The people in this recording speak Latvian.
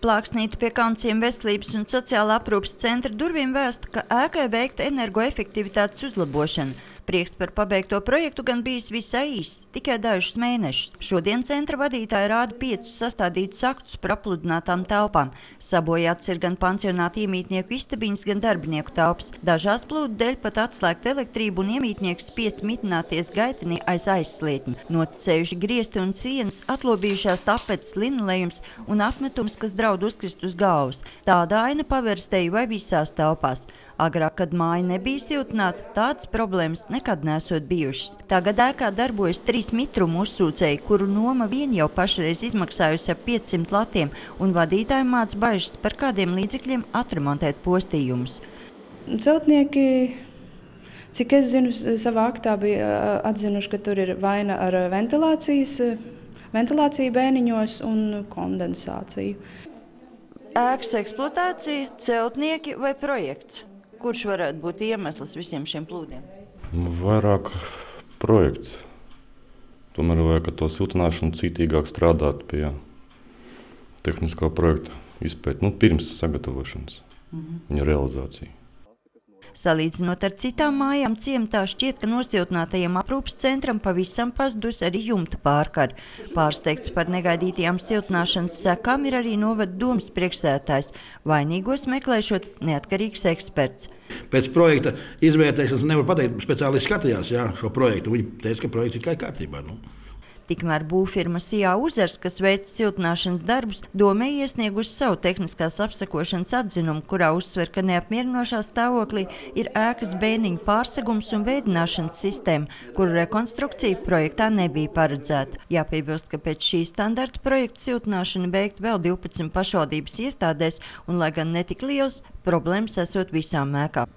Plāksnīte pie Kanciem veselības un sociālā aprūpes centra durvīm vēsta, ka ēkai veikta energoefektivitātes uzlabošana. Prieks par pabeigto projektu gan bijis visai īss, tikai dažus mēnešus. Šodien centra vadītāji rāda 5 sastādītus aktus par apludinātām telpām. Sabojāts ir gan pansionāta iemītnieku istabiņas, gan darbinieku telpas. Dažās plūdu dēļ pat atslēgt elektrību un iemītnieks spiest mitināties gaitenī aiz aizslietņa. Noticējuši griesti un sienas, atlobījušās tapetes, linolejums un apmetums, kas draud uzkrist uz galvas. Tāda aina pavērstēju vai visās telpās. Agrāk, kad māja nebija siltināta, tādas problēmas nekad nesot bijušas. Tagad ēkā darbojas 3 mitrumu uzsūcēji, kuru noma vien jau pašreiz izmaksājusi ap 500 latiem, un vadītāji māca bažas par kādiem līdzekļiem atremontēt postījumus. Celtnieki, cik es zinu, savā aktā bija atzinuši, ka tur ir vaina ar ventilāciju bēniņos un kondensāciju. Ēkas eksploatācija, celtnieki vai projekts? Kurš varētu būt iemesls visiem šiem plūdiem? Vairāk projekts. Tomēr vajag ar to siltināšanu cītīgāk strādāt pie tehniskā projekta izpētes, pirms sagatavošanas, viņa realizācija. Salīdzinot ar citām mājām ciematā, šķiet, ka nosiltinātajiem aprūpes centram pavisam pazudus arī jumta pārkara. Pārsteigts par negaidītajām siltināšanas sekām ir arī novada domas priekšsēdētājs, vainīgos meklēšot neatkarīgs eksperts. Pēc projekta izvērtēšanas nevar pateikt, speciālisti skatījās šo projektu. Viņi teica, ka projekts ir kā kārtībā. Tikmēr būvfirma Sijā Uzars, kas veic siltināšanas darbus, domē iesniegusi savu tehniskās apsekošanas atzinumu, kurā uzsver, ka neapmierinošā stāvoklī ir ēkas bēniņu pārsegums un veidināšanas sistēma, kuru rekonstrukcija projektā nebija paredzēta. Jāpiebilst, ka pēc šī standarta projekta siltināšana beigta vēl 12 pašvaldības iestādēs, un lai gan netik liels, problēmas esot visām ēkām.